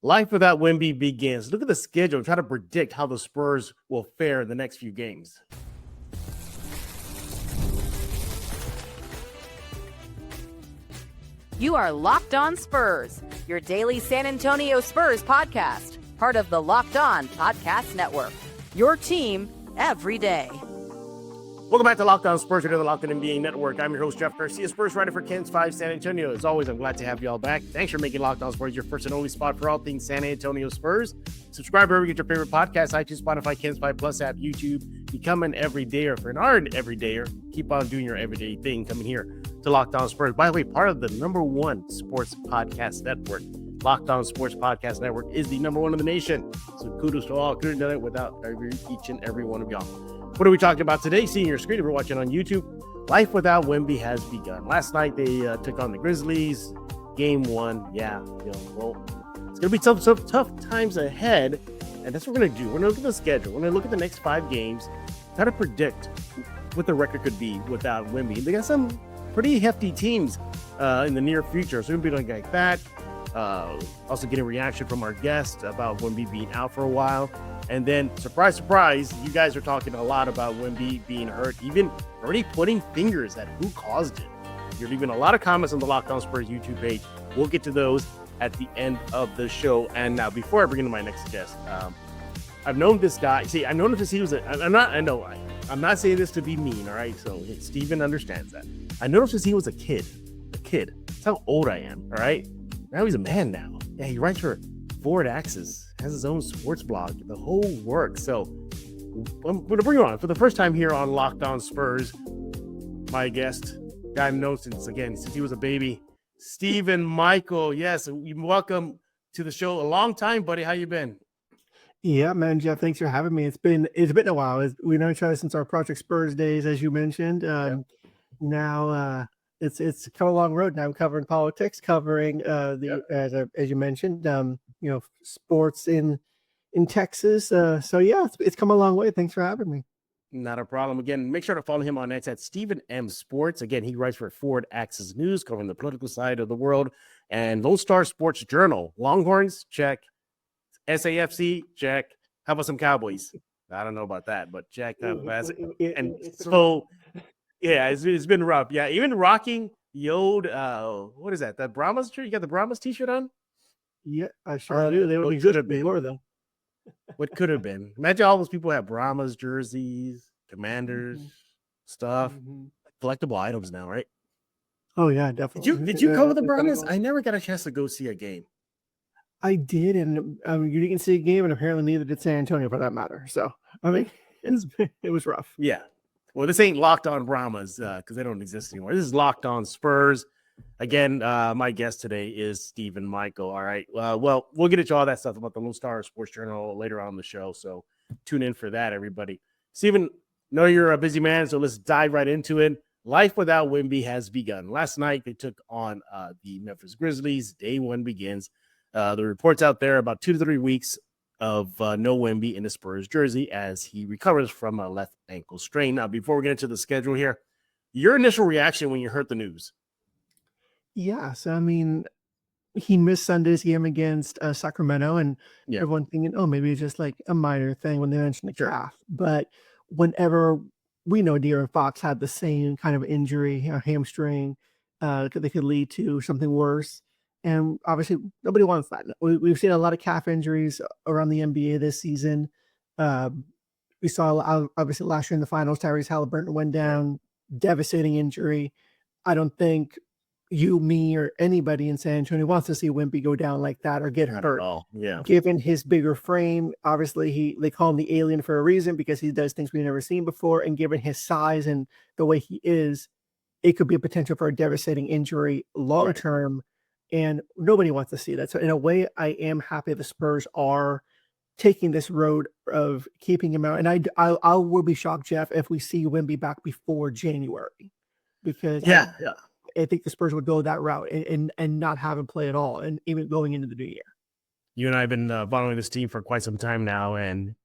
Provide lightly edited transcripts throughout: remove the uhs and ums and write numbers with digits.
Life without Wemby begins. Look at the schedule. Try to predict how the Spurs will fare in the next few games. You are Locked On Spurs, your daily San Antonio Spurs podcast, part of the Locked On Podcast Network. Your team every day. Welcome back to Locked On Spurs, here to the Locked On NBA Network. I'm your host, Jeff Garcia, Spurs writer for KENS 5 San Antonio. As always, I'm glad to have you all back. Thanks for making Locked On Spurs your first and only spot for all things San Antonio Spurs. Subscribe wherever you get your favorite podcasts, iTunes, Spotify, KENS 5 Plus app, YouTube. Become an everydayer. If you're not an everydayer, keep on doing your everyday thing. Coming here to Locked On Spurs. By the way, part of the #1 sports podcast network. Locked On Sports Podcast Network is the #1 in the nation. So kudos to all. Couldn't have done it without each and every one of y'all. What are we talking about today? Seeing your screen, if you're watching on YouTube, life without Wemby has begun. Last night, they took on the Grizzlies. Game 1. Yeah, well, it's going to be tough times ahead. And that's what we're going to do. We're going to look at the schedule. We're going to look at the next 5 games, try to predict what the record could be without Wemby. They got some pretty hefty teams in the near future. So we're going to be looking like that. Also getting a reaction from our guest about Wemby being out for a while. And then, surprise, surprise, you guys are talking a lot about Wemby being hurt, even already putting fingers at who caused it. You're leaving a lot of comments on the Locked On Spurs YouTube page. We'll get to those at the end of the show. And now, before I bring in my next guest, I've known this guy. See, I've known him since he was I'm not saying this to be mean, all right? So Steven understands that. I know him since he was a kid. That's how old I am, all right? Now he's a man now. Yeah, he writes for Forward Axis, has his own sports blog, the whole works. So I'm going to bring you on for the first time here on Locked On Spurs. My guest, guy I've known since he was a baby, Stephen Michael. Yes, welcome to the show. A long time, buddy. How you been? Yeah, man, Jeff, thanks for having me. It's been a while. We know each other since our Project Spurs days, as you mentioned. Now it's come a long road. Now I'm covering politics, covering as you mentioned, sports in Texas. So yeah, it's come a long way. Thanks for having me. Not a problem. Again, make sure to follow him on X at Stephen M Sports. Again, he writes for Forward Axis News, covering the political side of the world, and Lone Star Sports Journal. Longhorns, check. SAFC, check. How about some Cowboys? I don't know about that, but check. And so, yeah, it's been rough. Yeah, even rocking the old, what is that? The Brahmas shirt? You got the Brahmas t-shirt on? Yeah, I sure do. They would be good at before, though. What could have been? Imagine all those people have Brahmas jerseys, Commanders, stuff, collectible items now, right? Oh yeah, definitely. Did you cover the Brahmas? I never got a chance to go see a game. I did, and you didn't see a game, and apparently neither did San Antonio, for that matter. So I mean, it was rough. Yeah. Well, this ain't Locked On Brahmas because they don't exist anymore. This is Locked On Spurs. Again, my guest today is Stephen Michael. All right. Well, we'll get into all that stuff about the Lone Star Sports Journal later on in the show. So tune in for that, everybody. Stephen, know you're a busy man, so let's dive right into it. Life without Wemby has begun. Last night, they took on the Memphis Grizzlies. Day 1 begins. The reports out there about 2 to 3 weeks of no Wemby in the Spurs jersey as he recovers from a left ankle strain. Now, before we get into the schedule here, your initial reaction when you heard the news? Yeah, so I mean, he missed Sunday's game against Sacramento, and everyone thinking, oh, maybe it's just like a minor thing when they mentioned the calf. But whenever we know De'Aaron Fox had the same kind of injury, a hamstring, they could lead to something worse. And obviously, nobody wants that. We've seen a lot of calf injuries around the NBA this season. We saw, obviously, last year in the finals, Tyrese Halliburton went down, devastating injury. I don't think you, me, or anybody in San Antonio wants to see Wemby go down like that or get hurt. Yeah. Given his bigger frame, obviously, they call him the alien for a reason because he does things we've never seen before. And given his size and the way he is, it could be a potential for a devastating injury long term. Right. And nobody wants to see that. So in a way, I am happy the Spurs are taking this road of keeping him out. And I will be shocked, Jeff, if we see Wemby back before January, because I think the Spurs would go that route and not have him play at all, and even going into the new year. You and I have been following this team for quite some time now, and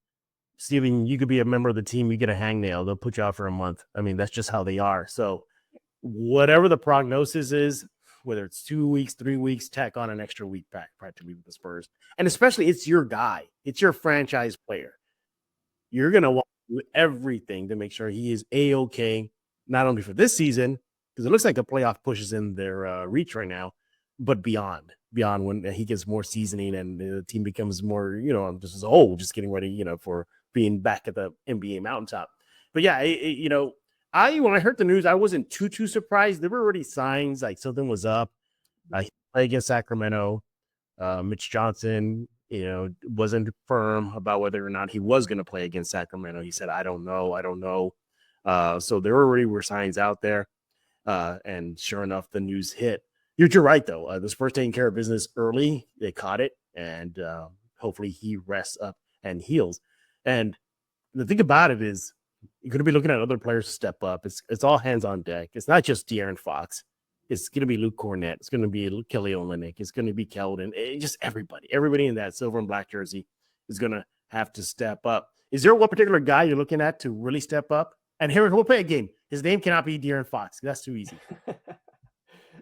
Steven, you could be a member of the team, you get a hangnail, they'll put you out for a month. I mean, that's just how they are. So whatever the prognosis is, whether it's 2 weeks, 3 weeks, tack on an extra week back practically with the Spurs. And especially it's your guy. It's your franchise player. You're going to want to do everything to make sure he is A-okay, not only for this season, because it looks like a playoff push is in their reach right now, but beyond when he gets more seasoning and the team becomes more, just as a whole, just getting ready, for being back at the NBA mountaintop. But yeah, when I heard the news, I wasn't too surprised. There were already signs like something was up. He played against Sacramento. Mitch Johnson, wasn't firm about whether or not he was going to play against Sacramento. He said, I don't know. So there already were signs out there. And sure enough, the news hit. You're right, though. The Spurs taking care of business early. They caught it, and hopefully he rests up and heals. And the thing about it is you're going to be looking at other players step up. It's all hands on deck. It's not just De'Aaron Fox. It's going to be Luke Kornet. It's going to be Kelly Olynyk. It's going to be Keldon. Just everybody. Everybody in that silver and black jersey is going to have to step up. Is there one particular guy you're looking at to really step up? And here, we'll play a game. His name cannot be De'Aaron Fox. That's too easy.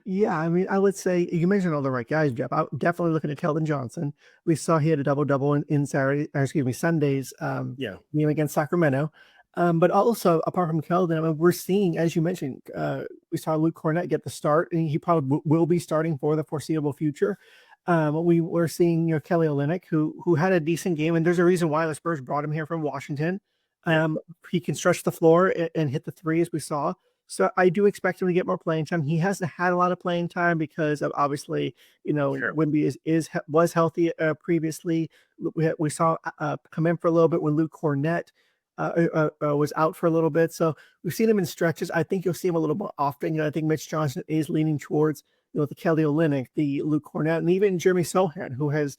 Yeah, I mean, I would say you mentioned all the right guys, Jeff. I'm definitely looking at Keldon Johnson. We saw he had a double-double in Sunday's game against Sacramento. But also, apart from Keldon, I mean, we're seeing, as you mentioned, we saw Luke Kornet get the start, and he probably will be starting for the foreseeable future. We were seeing Kelly Olynyk, who had a decent game, and there's a reason why the Spurs brought him here from Washington. He can stretch the floor and hit the three, as we saw. So I do expect him to get more playing time. He hasn't had a lot of playing time because of obviously, Wemby was healthy previously. We saw come in for a little bit when Luke Kornet was out for a little bit. So we've seen him in stretches. I think you'll see him a little more often. I think Mitch Johnson is leaning towards the Kelly Olynyk, the Luke Kornet, and even Jeremy Sohan, who has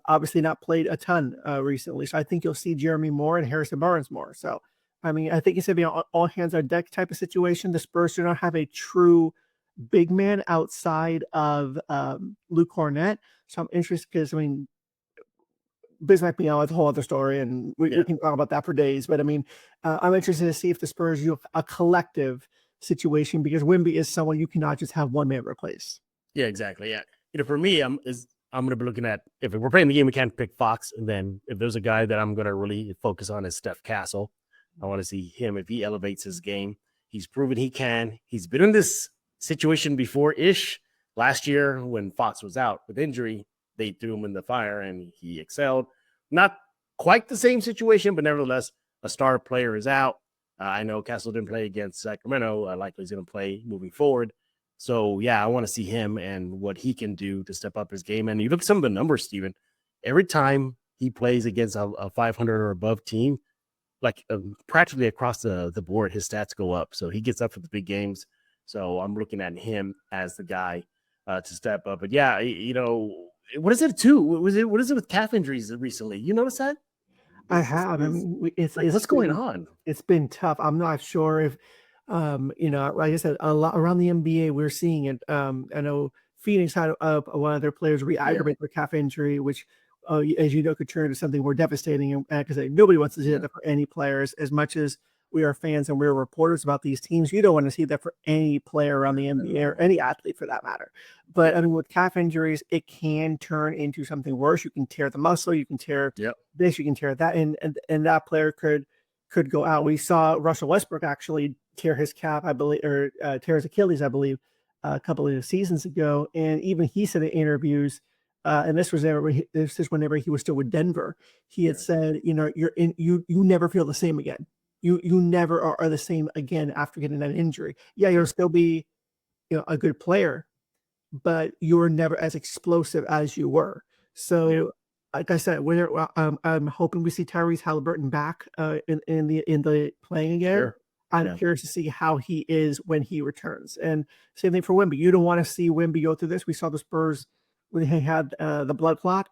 obviously not played a ton recently. So I think you'll see Jeremy more and Harrison Barnes more. So I mean, I think it's going to be an all hands on deck type of situation. The Spurs do not have a true big man outside of Luke Kornet. So I'm interested because, I mean, Bismack Meow is a whole other story, and we can talk about that for days. But, I mean, I'm interested to see if the Spurs use a collective situation because Wemby is someone you cannot just have one man replace. Yeah, exactly. Yeah. For me, I'm going to be looking at, if we're playing the game, we can't pick Fox. And then if there's a guy that I'm going to really focus on is Steph Castle. I want to see him if he elevates his game. He's proven he can. He's been in this situation before-ish. Last year when Fox was out with injury, they threw him in the fire and he excelled. Not quite the same situation, but nevertheless, a star player is out. I know Castle didn't play against Sacramento. Likely he's going to play moving forward. So, yeah, I want to see him and what he can do to step up his game. And you look at some of the numbers, Steven. Every time he plays against a 500 or above team, practically across the board, his stats go up. So he gets up for the big games. So I'm looking at him as the guy to step up. But yeah, what is it too? What is it with calf injuries recently? You notice that? I have. I mean, what's going on? It's been tough. I'm not sure if, like I said, a lot around the NBA, we're seeing it. I know Phoenix had one of their players re-aggravate their calf injury, which, as you know, could turn into something more devastating. Because nobody wants to see that for any players. As much as we are fans and we're reporters about these teams, you don't want to see that for any player around the NBA or any athlete for that matter. But I mean, with calf injuries, it can turn into something worse. You can tear the muscle, you can tear this, you can tear that, and that player could go out. We saw Russell Westbrook actually tear his calf, I believe, or tear his Achilles, I believe, a couple of seasons ago. And even he said in interviews, and this is whenever he was still with Denver, he had said, you never feel the same again. You never are the same again after getting that injury. Yeah, you'll still be, a good player, but you're never as explosive as you were. So, like I said, I'm hoping we see Tyrese Halliburton back in the playing again. Sure. I'm curious to see how he is when he returns. And same thing for Wemby. You don't want to see Wemby go through this. We saw the Spurs when he had the blood clot,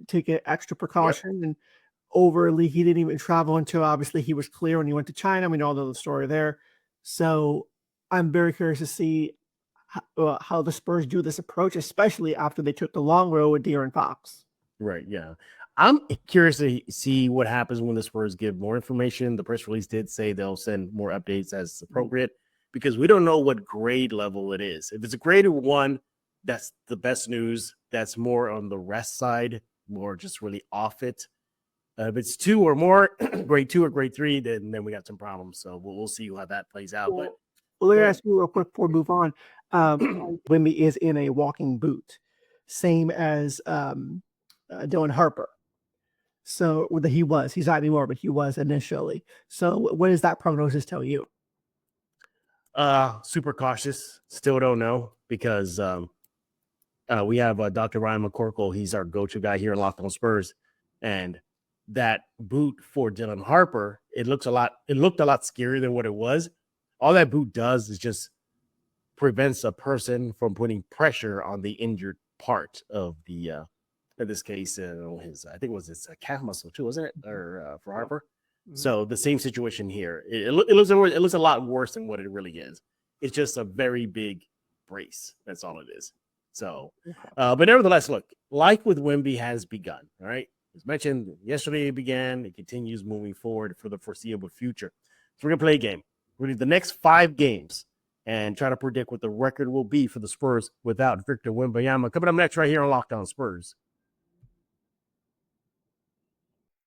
take an extra precaution and overly he didn't even travel until obviously he was clear when he went to China. We know the story there. So I'm very curious to see how the Spurs do this approach, especially after they took the long road with De'Aaron Fox. Right. Yeah. I'm curious to see what happens when the Spurs give more information. The press release did say they'll send more updates as appropriate because we don't know what grade level it is. If it's a grade 1, that's the best news. That's more on the rest side, more just really off it. If it's 2 or more, grade 2 or grade 3, then we got some problems. So we'll see how that plays out. Well, But let me ask you real quick before we move on. Wemby is in a walking boot, same as Dylan Harper. So he's not anymore, but he was initially. So what does that prognosis tell you? Super cautious. Still don't know because we have Dr. Ryan McCorkle. He's our go-to guy here in Locked On Spurs, and that boot for Dylan Harper, it looked a lot scarier than what it was. All that boot does is just prevents a person from putting pressure on the injured part of the in this case I think it was his calf muscle too, wasn't it? Or for Harper. Mm-hmm. So the same situation here. It looks a lot worse than what it really is. It's just a very big brace. That's all it is. So but nevertheless, look, life with Wemby has begun. All right. As mentioned, yesterday it began. It continues moving forward for the foreseeable future. So we're going to play a game. We're going to do the next 5 games and try to predict what the record will be for the Spurs without Victor Wembanyama. Coming up next right here on Locked On Spurs.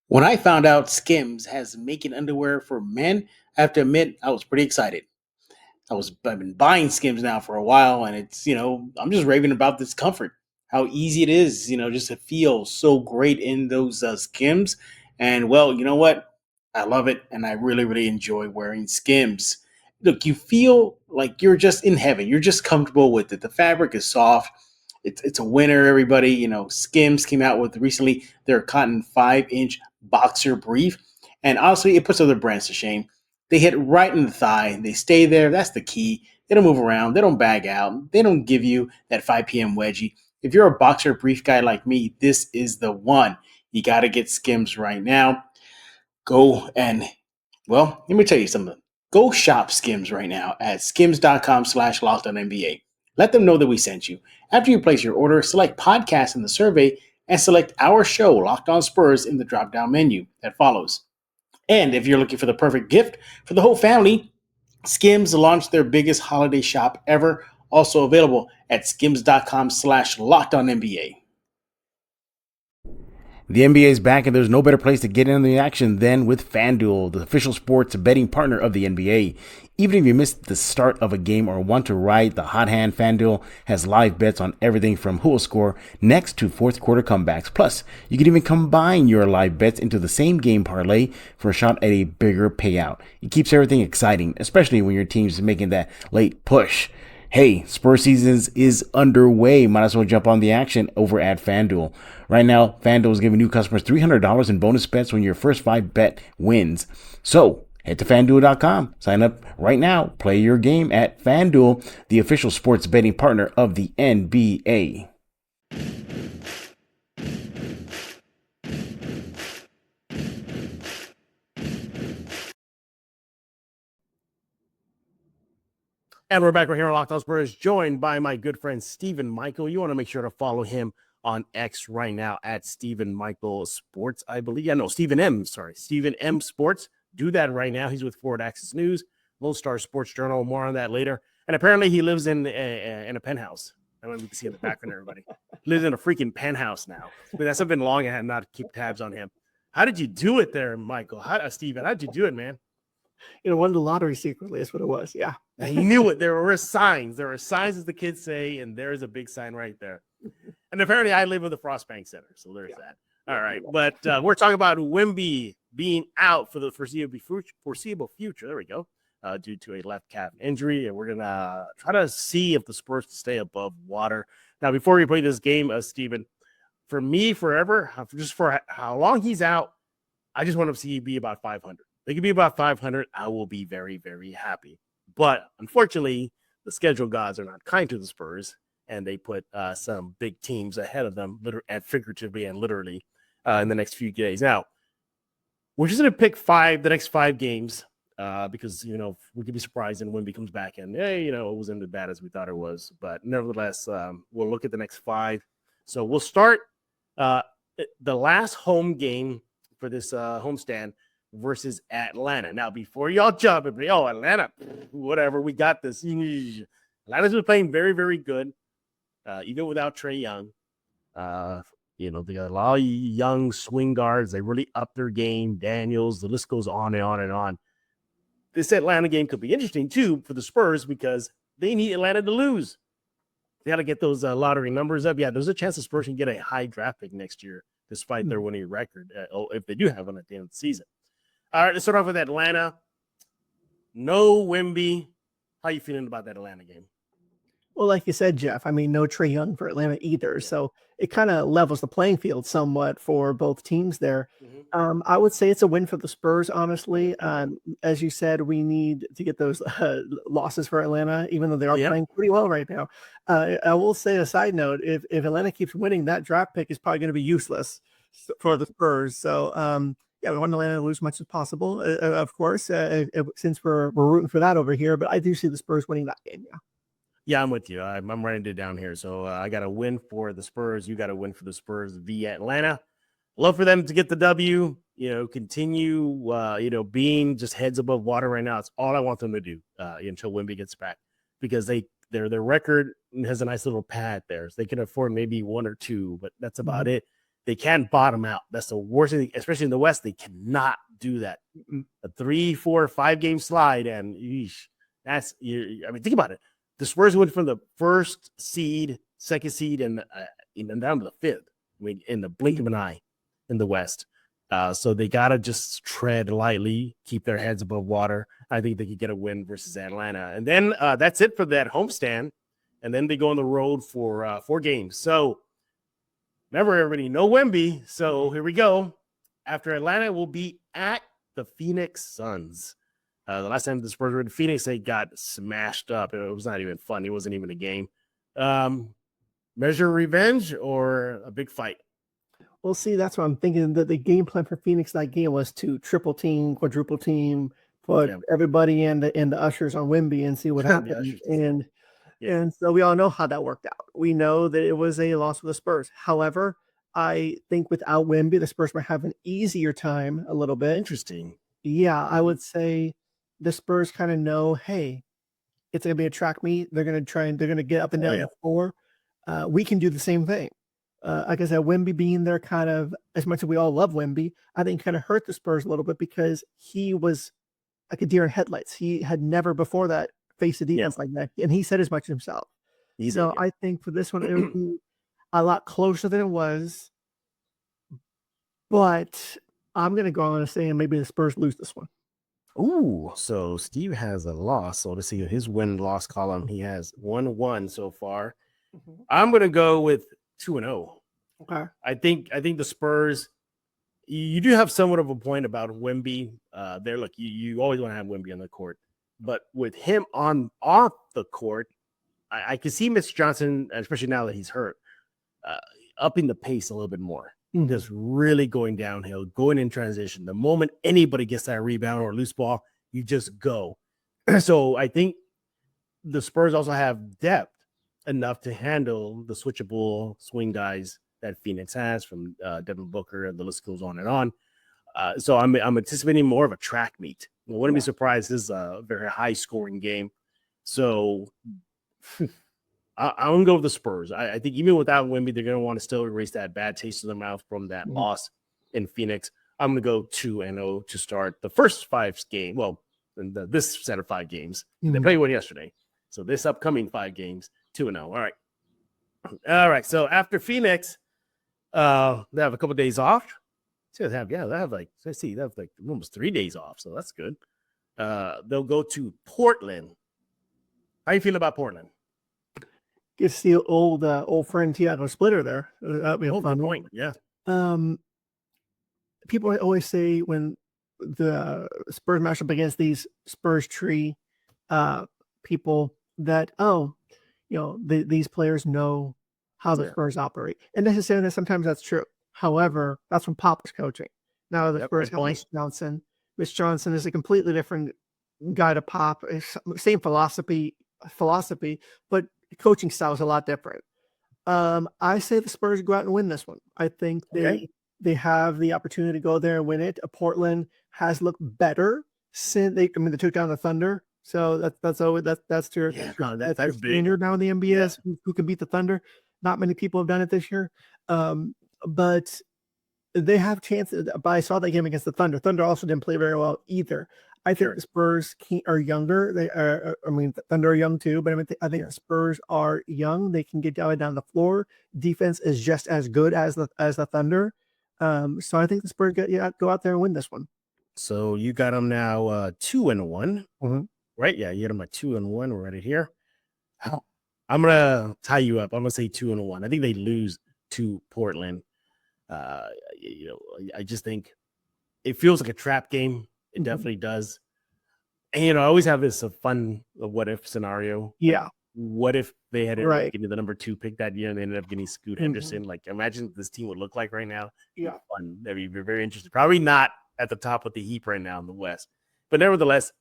When I found out Skims has making underwear for men, I have to admit I was pretty excited. I've been buying Skims now for a while, and it's, I'm just raving about this comfort. How easy it is, just to feel so great in those Skims. And, well, you know what? I love it, and I really, really enjoy wearing Skims. Look, you feel like you're just in heaven. You're just comfortable with it. The fabric is soft. It's a winner, everybody. Skims came out with recently their cotton 5-inch boxer brief. And honestly, it puts other brands to shame. They hit right in the thigh. They stay there. That's the key. They don't move around. They don't bag out. They don't give you that 5 p.m. wedgie. If you're a boxer brief guy like me, this is the one. You got to get Skims right now. Go and, well, let me tell you something. Go shop Skims right now at skims.com/LockedOnNBA. Let them know that we sent you. After you place your order, select podcast in the survey and select our show, Locked On Spurs, in the drop-down menu that follows. And if you're looking for the perfect gift for the whole family, Skims launched their biggest holiday shop ever, also available at skims.com/LockedOnNBA. The NBA is back, and there's no better place to get in on the action than with FanDuel, the official sports betting partner of the NBA. Even if you missed the start of a game or want to ride the hot hand, FanDuel has live bets on everything from who will score next to fourth quarter comebacks. Plus, you can even combine your live bets into the same game parlay for a shot at a bigger payout. It keeps everything exciting, especially when your team's making that late push. Hey, Spurs season is underway. Might as well jump on the action over at FanDuel. Right now, FanDuel is giving new customers $300 in bonus bets when your first 5 bet wins. So, head to FanDuel.com. Sign up right now. Play your game at FanDuel, the official sports betting partner of the NBA. And we're back right here on Locked On Spurs, joined by my good friend Stephen Michael. You want to make sure to follow him on X right now at Stephen Michael Sports, I believe. Yeah, no, Stephen M. Sports. Do that right now. He's with Forward Access News, Lone Star Sports Journal. More on that later. And apparently he lives in a penthouse. I don't know if you can see in the background, everybody. He lives in a freaking penthouse now. But that's been long. I had not keep tabs on him. How did you do it there, Michael? Stephen, how did you do it, man? Won the lottery secretly. That's what it was. Yeah. He knew it. There were signs. There were signs, as the kids say, and there's a big sign right there. And apparently I live with the Frostbank Center, so there's that. All right. But we're talking about Wemby being out for the foreseeable future. There we go. Due to a left calf injury. And we're going to try to see if the Spurs can stay above water. Now, before we play this game, Steven, for me, forever, just for how long he's out, I just want to see he be about 500. They could be about 500. I will be very, very happy. But unfortunately, the schedule gods are not kind to the Spurs, and they put some big teams ahead of them, figuratively and literally, in the next few days. Now, we're just going to pick the next 5 games because, we could be surprised and Wemby comes back and, it wasn't as bad as we thought it was. But nevertheless, we'll look at the next 5. So we'll start the last home game for this homestand versus Atlanta. Now, before y'all jump and be, oh, Atlanta, whatever, we got this. Atlanta's been playing very, very good, even without Trae Young. They got a lot of young swing guards. They really upped their game. Daniels, the list goes on and on and on. This Atlanta game could be interesting, too, for the Spurs because they need Atlanta to lose. They got to get those lottery numbers up. Yeah, there's a chance the Spurs can get a high draft pick next year, despite their winning record, if they do have one at the end of the season. All right, let's start off with Atlanta. No Wemby. How you feeling about that Atlanta game? Well, like you said, Jeff, I mean, no Trae Young for Atlanta either. So it kind of levels the playing field somewhat for both teams there. Mm-hmm. I would say it's a win for the Spurs, honestly. As you said, we need to get those losses for Atlanta, even though they are playing pretty well right now. I will say a side note, if Atlanta keeps winning, that draft pick is probably going to be useless for the Spurs. So, we want Atlanta to lose as much as possible, of course, since we're rooting for that over here. But I do see the Spurs winning that game, Yeah, I'm with you. I'm writing it down here. So I got a win for the Spurs. You got a win for the Spurs via Atlanta. Love for them to get the W, continue, being just heads above water right now. It's all I want them to do until Wemby gets back because their record has a nice little pad there. So they can afford maybe one or two, but that's about it. They can't bottom out. That's the worst thing, especially in the West. They cannot do that. A 3, 4, 5 game slide. And think about it. The Spurs went from the first seed, second seed, and down to the fifth. I mean, in the blink of an eye in the West. So they got to just tread lightly, keep their heads above water. I think they could get a win versus Atlanta. And then that's it for that homestand. And then they go on the road for 4 games. So remember, everybody, no Wemby. So here we go. After Atlanta, we'll be at the Phoenix Suns. The last time the Spurs were in Phoenix, they got smashed up. It was not even fun. It wasn't even a game. Measure revenge or a big fight? Well, see, that's what I'm thinking. That the game plan for Phoenix that game was to triple team, quadruple team, put everybody and the ushers on Wemby and see what happens. And so we all know how that worked out. We know that it was a loss for the Spurs. However, I think without Wemby, the Spurs might have an easier time a little bit. Interesting. Yeah, I would say the Spurs kind of know, hey, it's going to be a track meet. They're going to get up and down the floor. We can do the same thing. Like I said, Wemby being there kind of, as much as we all love Wemby, I think kind of hurt the Spurs a little bit because he was like a deer in headlights. He had never before that faced a defense like that. And he said as much himself. I think for this one, it would be a lot closer than it was. But I'm going to go on and say maybe the Spurs lose this one. Ooh, so Steve has a loss. So let's see his win-loss column. He has 1-1 so far. Mm-hmm. I'm going to go with 2-0. Okay. I think the Spurs, you do have somewhat of a point about Wemby. Look, you always want to have Wemby on the court. But with him off the court, I can see Mr. Johnson, especially now that he's hurt, upping the pace a little bit more. Just really going downhill, going in transition. The moment anybody gets that rebound or loose ball, you just go. So I think the Spurs also have depth enough to handle the switchable swing guys that Phoenix has, from Devin Booker, and the list goes on and on. So I'm anticipating more of a track meet. I wouldn't be surprised. This is a very high scoring game. So I'm going to go with the Spurs. I think even without Wemby, they're going to want to still erase that bad taste in their mouth from that loss in Phoenix. I'm going to go 2-0 to start the first 5 game. Well, this set of 5 games. They played one yesterday. So this upcoming 5 games, 2-0. All right. So after Phoenix, they have a couple of days off. They have almost 3 days off. So that's good. They'll go to Portland. How you feel about Portland? Get to see old friend Tiago Splitter there. That'd be a fun point. Yeah. People always say when the Spurs match up against these Spurs tree people that these players know how the Spurs operate, and necessarily sometimes that's true. However, that's when Pop was coaching. Now the Spurs have Mitch Johnson. Mitch Johnson is a completely different guy to Pop. Same philosophy, but coaching style is a lot different. I say the Spurs go out and win this one. I think they they have the opportunity to go there and win it. Portland has looked better since they took down the Thunder. So that's always that's their that's big standard now in the NBA. Who can beat the Thunder? Not many people have done it this year, but they have chances. But I saw that game against the Thunder. Thunder also didn't play very well either. I think the Spurs are younger. They are. The Thunder are young too, but I think the Spurs are young. They can get down the floor. Defense is just as good as the Thunder. So I think the Spurs go out there and win this one. So you got them now 2-1, right? Yeah, you got them at 2-1 right here. I'm gonna tie you up. I'm gonna say 2-1. I think they lose to Portland. I just think it feels like a trap game. It definitely does. And I always have this fun what if scenario. Yeah. Like, what if they had getting the number 2 pick that year and they ended up getting Scoot Henderson? Like, imagine what this team would look like right now. Yeah. Fun. That'd be very interesting. Probably not at the top of the heap right now in the West. But nevertheless,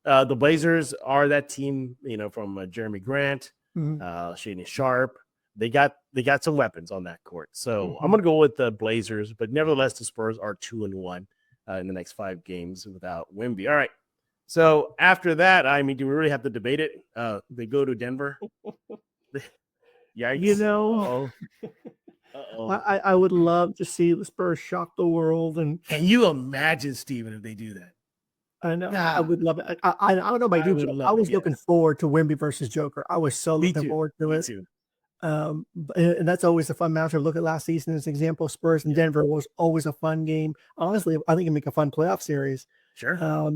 the Blazers are that team, from Jeremy Grant, Shaedon Sharpe. They got some weapons on that court. So I'm going to go with the Blazers. But nevertheless, the Spurs are 2-1 in the next 5 games without Wemby. All right. So after that, do we really have to debate it? They go to Denver. Yikes. I would love to see the Spurs shock the world. And can you imagine, Steven, if they do that? I know. I would love it. I don't know about you, but I was looking forward to Wemby versus Joker. I was so looking forward to it. Too. And that's always a fun matchup. Look at last season as an example. Spurs and Denver was always a fun game. Honestly, I think it'd make a fun playoff series. Sure.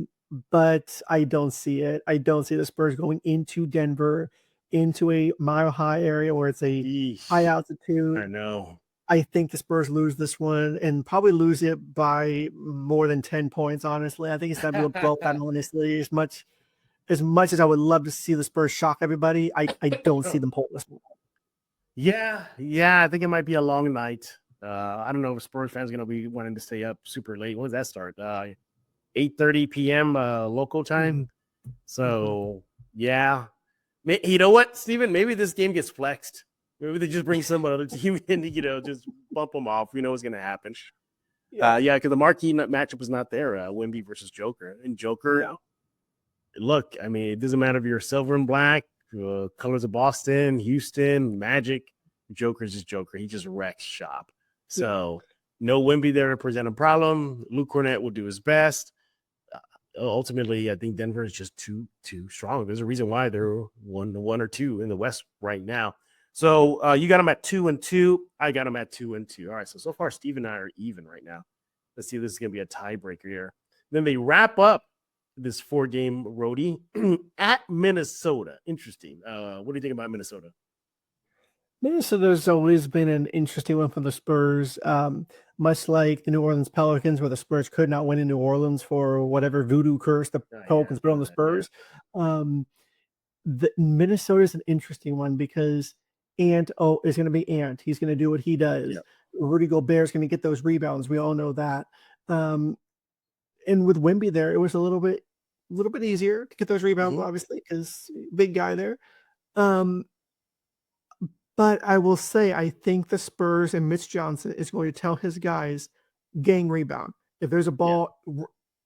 But I don't see it. I don't see the Spurs going into Denver, into a mile high area where it's a high altitude. I know. I think the Spurs lose this one and probably lose it by more than 10 points, honestly. I think it's going to be a blowout, honestly. As much as I would love to see the Spurs shock everybody, I don't see them pull this one. Yeah, I think it might be a long night. I don't know if Spurs fans are going to be wanting to stay up super late. When does that start? 8:30 p.m. Local time. So, yeah. You know what, Steven? Maybe this game gets flexed. Maybe they just bring some other team in, just bump them off. We know what's going to happen. Because the marquee matchup is not there. Wemby versus Joker. And Joker, look, it doesn't matter if you're silver and black, colors of Boston, Houston, Magic. Joker's just Joker. He just wrecks shop. So, no Wemby there to present a problem. Luke Kornet will do his best. Ultimately, I think Denver is just too strong. There's a reason why they're 1 or 2 in the West right now. So you got them at 2-2. I got them at 2-2. All right. So far, Steve and I are even right now. Let's see if this is going to be a tiebreaker here. Then they wrap up this 4-game roadie at Minnesota. Interesting. What do you think about Minnesota? Minnesota's always been an interesting one for the Spurs, much like the New Orleans Pelicans, where the Spurs could not win in New Orleans for whatever voodoo curse the Pelicans put on the Spurs. Minnesota's an interesting one because Ant is going to be Ant. He's going to do what he does. Yep. Rudy Gobert's going to get those rebounds. We all know that. And with Wemby there, it was a little bit easier to get those rebounds, obviously, because big guy there. But I will say, I think the Spurs and Mitch Johnson is going to tell his guys, gang rebound. If there's a ball,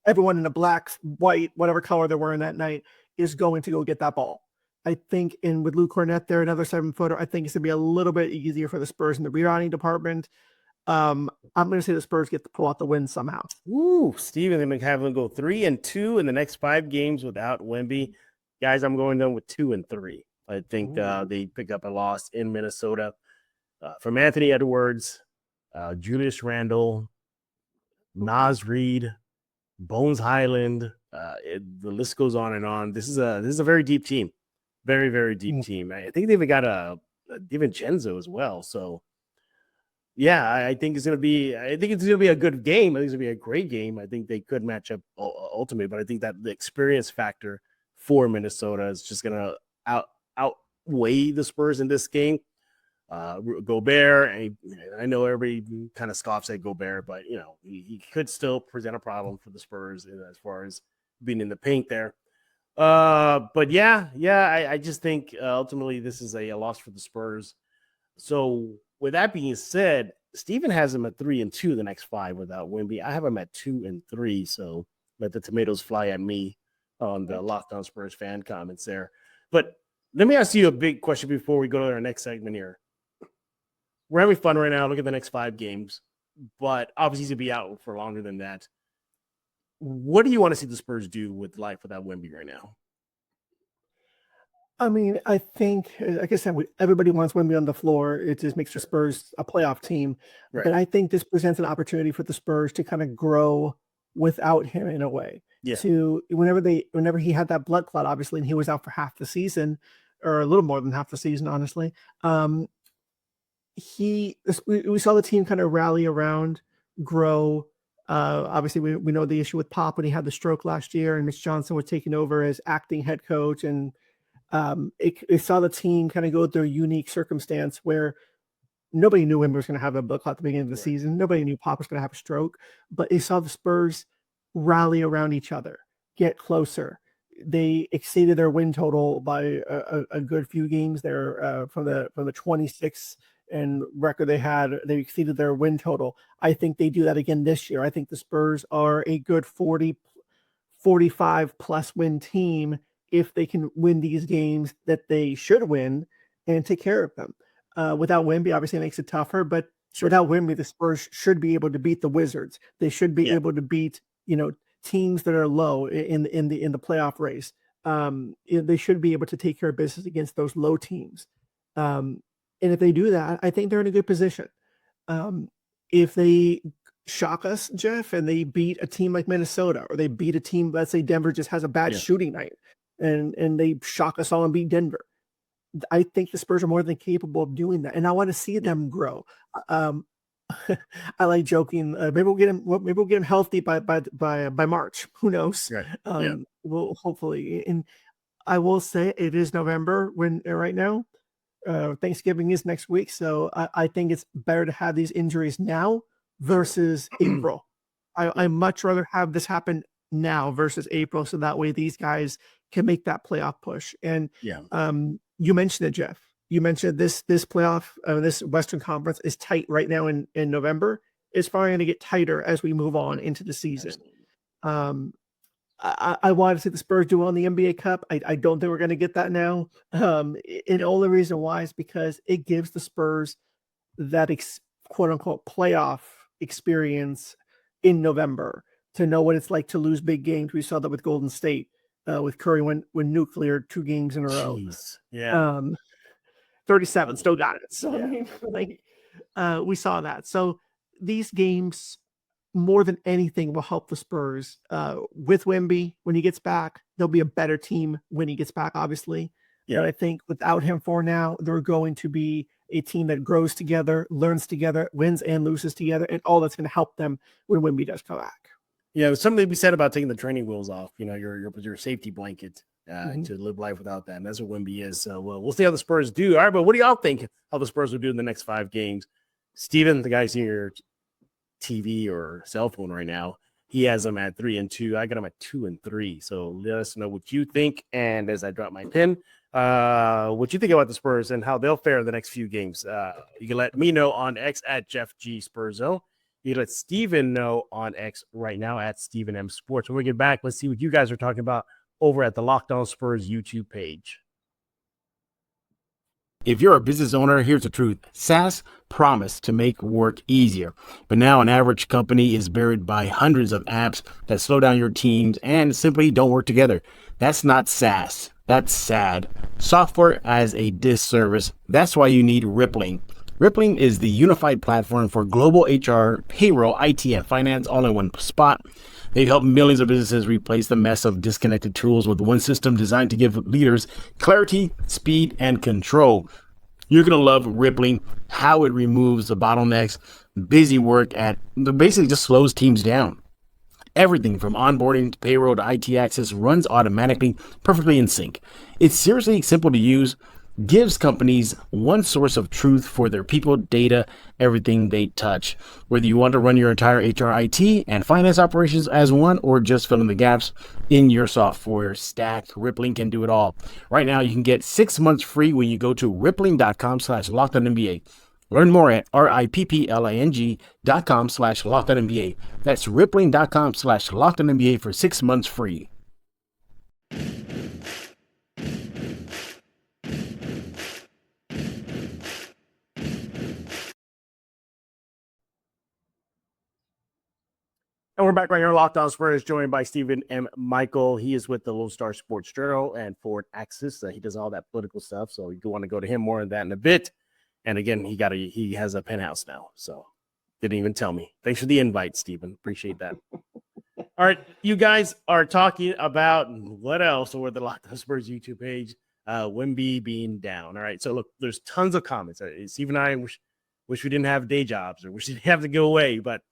everyone in a black, white, whatever color they're wearing that night is going to go get that ball. I think with Luke Kornet there, another 7-footer, I think it's going to be a little bit easier for the Spurs in the rebounding department. I'm going to say the Spurs get to pull out the win somehow. Ooh, Steven, they're going to have them go 3-2 in the next 5 games without Wemby. Guys, I'm going down with 2-3. I think they pick up a loss in Minnesota. From Anthony Edwards, Julius Randle, Naz Reid, Bones Highland. The list goes on and on. This is a very deep team. Very, very deep team. I think they've got a DiVincenzo as well. So, yeah, I think it's going to be a good game. I think it's going to be a great game. I think they could match up ultimately, but I think that the experience factor for Minnesota is just going to outweigh the Spurs in this game. Gobert, and I know everybody kind of scoffs at Gobert, but he could still present a problem for the Spurs as far as being in the paint there. But I just think ultimately this is a loss for the Spurs. So with that being said, Steven has him at 3-2 the next 5 without Wemby. I have him at 2-3. So let the tomatoes fly at me on the Locked On Spurs fan comments there. But let me ask you a big question before we go to our next segment here. We're having fun right now. Look at the next 5 games, but obviously he's going to be out for longer than that. What do you want to see the Spurs do with life without Wemby right now? I mean, I think, like I said, everybody wants Wemby on the floor. It just makes the Spurs a playoff team. Right. But I think this presents an opportunity for the Spurs to kind of grow without him in a way. Yeah. To whenever he had that blood clot, obviously, and he was out for half the season, or a little more than half the season, honestly. We saw the team kind of rally around, grow. Obviously, we know the issue with Pop when he had the stroke last year, and Mitch Johnson was taking over as acting head coach, and it saw the team kind of go through a unique circumstance where nobody knew Wemby was going to have a blood clot at the beginning of the season. Nobody knew Pop was going to have a stroke, but it saw the Spurs rally around each other, get closer. They exceeded their win total by a good few games there from the 26 and record they had. They exceeded their win total. I think they do that again this year. I think the Spurs are a good 45 plus win team if they can win these games that they should win and take care of them. Without Wemby, obviously it makes it tougher, but without Wemby, the Spurs should be able to beat the Wizards. They should be able to beat, teams that are low in the playoff race. They should be able to take care of business against those low teams. And if they do that, I think they're in a good position. If they shock us, Jeff, and they beat a team like Minnesota, or they beat a team, let's say Denver just has a bad shooting night, and they shock us all and beat Denver, I think the Spurs are more than capable of doing that, and I want to see them grow. I like joking. Maybe we'll get him healthy by March. Who knows? Right. We'll hopefully. And I will say it is November right now. Thanksgiving is next week, so I think it's better to have these injuries now versus April. I much rather have this happen now versus April, so that way these guys can make that playoff push. And you mentioned it, Jeff. You mentioned this playoff, this Western Conference is tight right now in November. It's probably going to get tighter as we move on into the season. I wanted to see the Spurs do well in the NBA Cup. I don't think we're going to get that now. And the only reason why is because it gives the Spurs that quote unquote playoff experience in November to know what it's like to lose big games. We saw that with Golden State, with Curry when nuclear 2 games in a row. Jeez. Yeah. 37 still got it. So I mean, we saw that. So these games, more than anything, will help the Spurs. With Wemby, when he gets back, they'll be a better team when he gets back, obviously. Yeah. But I think without him for now, they're going to be a team that grows together, learns together, wins and loses together, and all that's going to help them when Wemby does come back. Yeah, there's something to be said about taking the training wheels off, your safety blanket to live life without that. And that's what Wemby is. So we'll see how the Spurs do. All right, but what do y'all think how the Spurs will do in the next 5 games? Steven, the guy's in your TV or cell phone right now, he has them at 3-2. I got them at 2-3. So let us know what you think. And as I drop my pen, what you think about the Spurs and how they'll fare in the next few games. You can let me know on X at Jeff G Spurzo. You can let Steven know on X right now at Steven M Sports. When we get back, let's see what you guys are talking about over at the Locked On Spurs YouTube page. If you're a business owner, here's the truth. SaaS promised to make work easier, but now an average company is buried by hundreds of apps that slow down your teams and simply don't work together. That's not SaaS. That's sad. Software as a disservice. That's why you need Rippling. Rippling is the unified platform for global HR, payroll, IT, and finance all in one spot. They've helped millions of businesses replace the mess of disconnected tools with one system designed to give leaders clarity, speed, and control. You're going to love Rippling, how it removes the bottlenecks, busy work basically just slows teams down. Everything from onboarding to payroll to IT access runs automatically, perfectly in sync. It's seriously simple to use, gives companies one source of truth for their people, data, everything they touch. Whether you want to run your entire HR, IT, and finance operations as one, or just fill in the gaps in your software stack, Rippling can do it all. Right now, you can get 6 months free when you go to rippling.com/LockedOnNBA. Learn more at rippling.com/LockedOnNBA. That's rippling.com/LockedOnNBA for 6 months free. And we're back right here on Locked On Spurs, joined by Stephen M. Michael. He is with the Lone Star Sports Journal and Forward Axis. He does all that political stuff, so you want to go to him more on that in a bit. And again, he has a penthouse now, so didn't even tell me. Thanks for the invite, Stephen. Appreciate that. All right, you guys are talking about what else over the Locked On Spurs YouTube page? Wemby being down. All right, so look, there's tons of comments. Stephen and I wish we didn't have day jobs or wish we didn't have to go away, but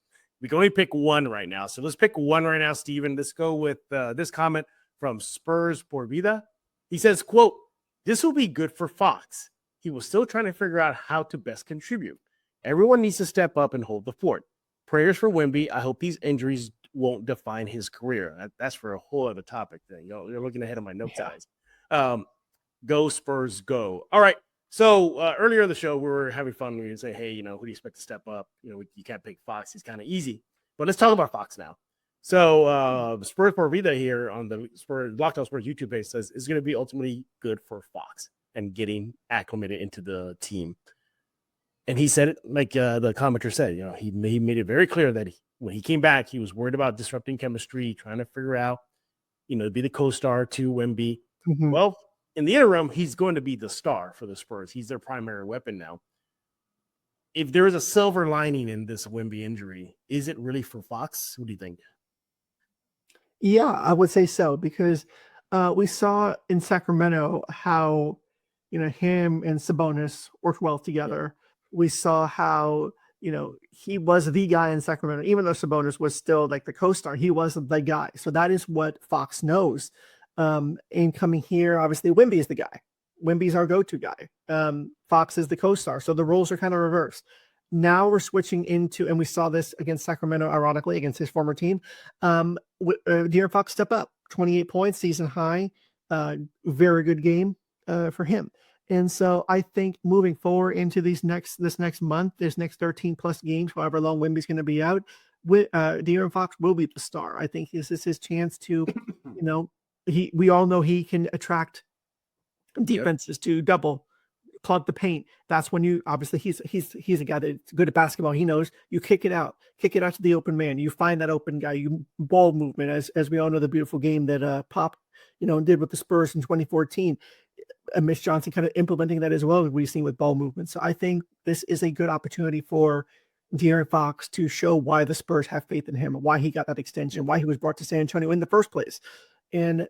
we can only pick one right now. So let's pick one right now, Steven. Let's go with this comment from Spurs Por Vida. He says, quote, "This will be good for Fox. He was still trying to figure out how to best contribute. Everyone needs to step up and hold the fort. Prayers for Wemby. I hope these injuries won't define his career." That's for a whole other topic thing. You're looking ahead of my notes, guys. Go Spurs, go. All right. So earlier in the show, we were having fun. We would say, hey, who do you expect to step up? You can't pick Fox. He's kind of easy. But let's talk about Fox now. So Spurs Por Vida here on the Locked On Spurs YouTube page says it's going to be ultimately good for Fox and getting acclimated into the team. And he said it like the commenter said, he made it very clear that when he came back, he was worried about disrupting chemistry, trying to figure out, to be the co-star to Wemby. Mm-hmm. Well, in the interim, he's going to be the star for the Spurs. He's their primary weapon now. If there is a silver lining in this Wemby injury, is it really for Fox? What do you think? Yeah, I would say so, because we saw in Sacramento how, him and Sabonis worked well together. Yeah. We saw how, he was the guy in Sacramento, even though Sabonis was still like the co-star, he wasn't the guy. So that is what Fox knows. And coming here, obviously Wemby is the guy. Wemby's our go-to guy. Fox is the co-star. So the roles are kind of reversed. Now we're switching into, and we saw this against Sacramento, ironically, against his former team. De'Aaron Fox step up, 28 points, season high. Very good game for him. And so I think moving forward into this next month, this next 13 plus games, however long Wemby's going to be out, De'Aaron Fox will be the star. I think this is his chance to, we all know he can attract defenses to double, clog the paint. That's when you obviously he's a guy that's good at basketball. He knows you kick it out to the open man. You find that open guy. You ball movement, as we all know the beautiful game that Pop, did with the Spurs in 2014. Mitch Johnson kind of implementing that as well. We've seen with ball movement. So I think this is a good opportunity for De'Aaron Fox to show why the Spurs have faith in him, why he got that extension, why he was brought to San Antonio in the first place, and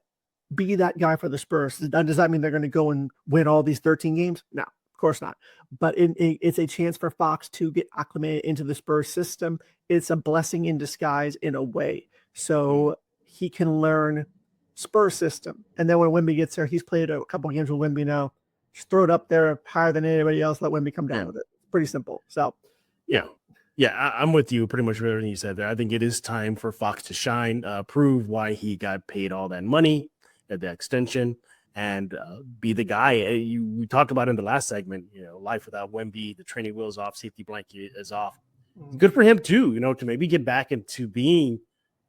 be that guy for the Spurs. Does that mean they're going to go and win all these 13 games? No, of course not. But it's a chance for Fox to get acclimated into the Spurs system. It's a blessing in disguise in a way. So he can learn Spurs system. And then when Wemby gets there, he's played a couple of games with Wemby now. Just throw it up there higher than anybody else. Let Wemby come down with it. Pretty simple. So, yeah. I'm with you pretty much with everything you said there. I think it is time for Fox to shine, prove why he got paid all that money at the extension, and be the guy. We talked about in the last segment, life without Wemby, the training wheels off, safety blanket is off. Good for him too, to maybe get back into being,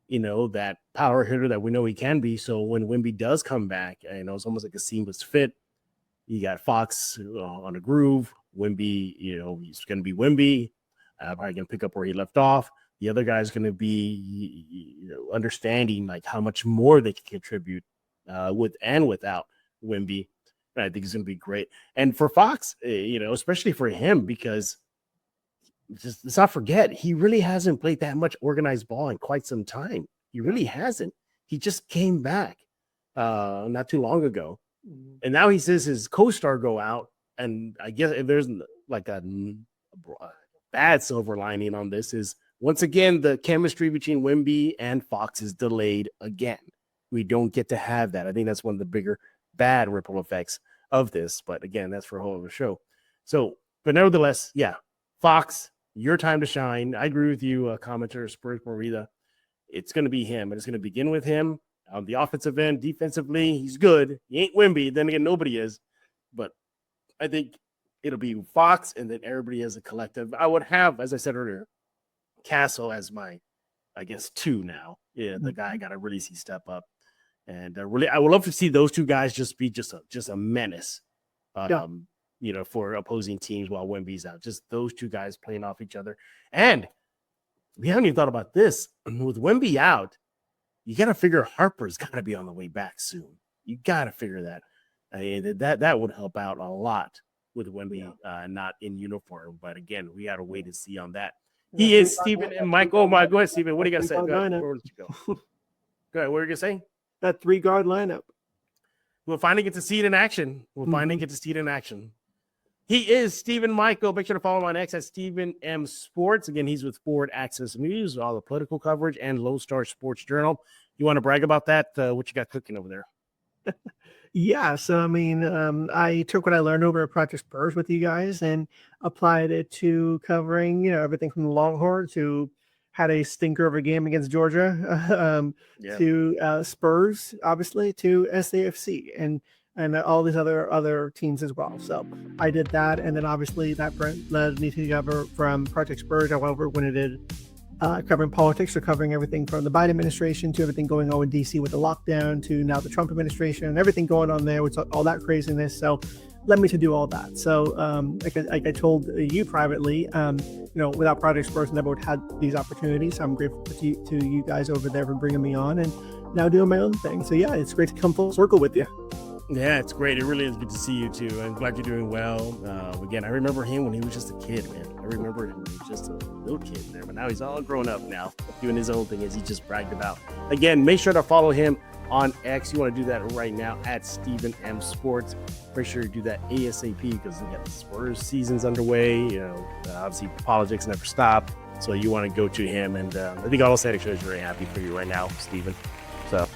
that power hitter that we know he can be. So when Wemby does come back, it's almost like a seamless fit. You got Fox on a groove. Wemby, he's going to be Wemby. Probably going to pick up where he left off. The other guy's going to be, understanding like how much more they can contribute with and without Wemby. And I think it's going to be great. And for Fox, especially for him, because let's not forget, he really hasn't played that much organized ball in quite some time. He really hasn't. He just came back not too long ago. And now he says his co-star go out. And I guess if there's like a bad silver lining on this is, once again, the chemistry between Wemby and Fox is delayed again. We don't get to have that. I think that's one of the bigger bad ripple effects of this. But again, that's for a whole other show. So, but nevertheless, yeah, Fox, your time to shine. I agree with you, commenter Spurs Morita. It's going to be him, and it's going to begin with him on the offensive end. Defensively, he's good. He ain't Wemby. Then again, nobody is. But I think it'll be Fox, and then everybody as a collective. I would have, as I said earlier, Castle as my, I guess, 2 now. Yeah, the guy I got to really see step up. And really, I would love to see those 2 guys just be just a menace, for opposing teams while Wemby's out. Just those 2 guys playing off each other. And we haven't even thought about this. With Wemby out, you got to figure Harper's got to be on the way back soon. You got to figure that. That would help out a lot with Wemby not in uniform. But again, we got to wait and see on that. He is Stephen and Michael. Go ahead, Stephen. What do you got to say? Go ahead. Where did you go? Go ahead. What are you going to say? That 3-guard lineup. We'll finally get to see it in action. He is Stephen Michael. Make sure to follow him on X at Stephen M Sports. Again, he's with Forward Access News, all the political coverage, and Lone Star Sports Journal. You want to brag about that? What you got cooking over there? Yeah. So, I mean, I took what I learned over at Project Spurs with you guys and applied it to covering, everything from the Longhorns, who had a stinker of a game against Georgia, to Spurs, obviously, to SAFC and all these other teams as well. So I did that. And then obviously that led me to cover from Project Spurs. However, when it did covering politics, or covering everything from the Biden administration to everything going on in DC with the lockdown to now the Trump administration and everything going on there with all that craziness. So led me to do all that. So like I told you privately, without Project Spurs, I never would have had these opportunities. I'm grateful to you guys over there for bringing me on and now doing my own thing. So yeah, it's great to come full circle with you. Yeah, it's great. It really is good to see you too. I'm glad you're doing well. Again, I remember him when he was just a kid, man. I remember him when he was just a little kid there, but now he's all grown up now, doing his own thing as he just bragged about. Again, make sure to follow him on X. You want to do that right now at Stephen M Sports. Make sure you do that ASAP because we got the Spurs season's underway. Obviously politics never stop, so you want to go to him. And I think all Static Show is very happy for you right now, Stephen. So.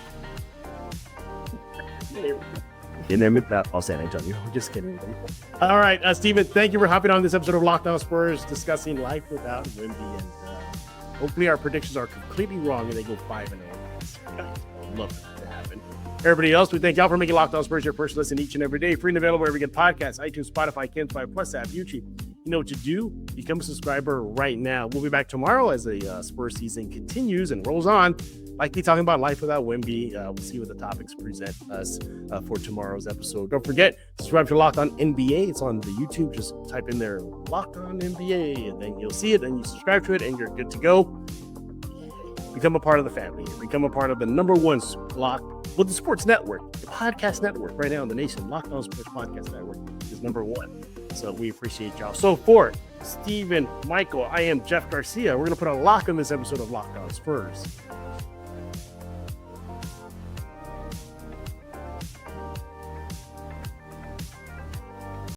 In there without all San Antonio. Just kidding. All right, Stephen, thank you for hopping on this episode of Lockdown Spurs, discussing life without Wemby, and hopefully our predictions are completely wrong and they go 5-0. I'd love that to happen. Everybody else, we thank y'all for making Lockdown Spurs your first listen each and every day. Free and available wherever you get podcasts, iTunes, Spotify, Ken5 Plus app, YouTube. You know what to do. Become a subscriber right now. We'll be back tomorrow as the Spurs season continues and rolls on. Likely talking about life without Wemby. We'll see what the topics present us for tomorrow's episode. Don't forget, subscribe to Locked On NBA. It's on the YouTube. Just type in there, Locked On NBA, and then you'll see it, and you subscribe to it, and you're good to go. Become a part of the family. Become a part of the number one with the sports network, the podcast network right now in the nation. Locked On Sports Podcast Network is number one. So we appreciate y'all. So for Stephen, Michael, I am Jeff Garcia. We're going to put a lock on this episode of Locked On Spurs.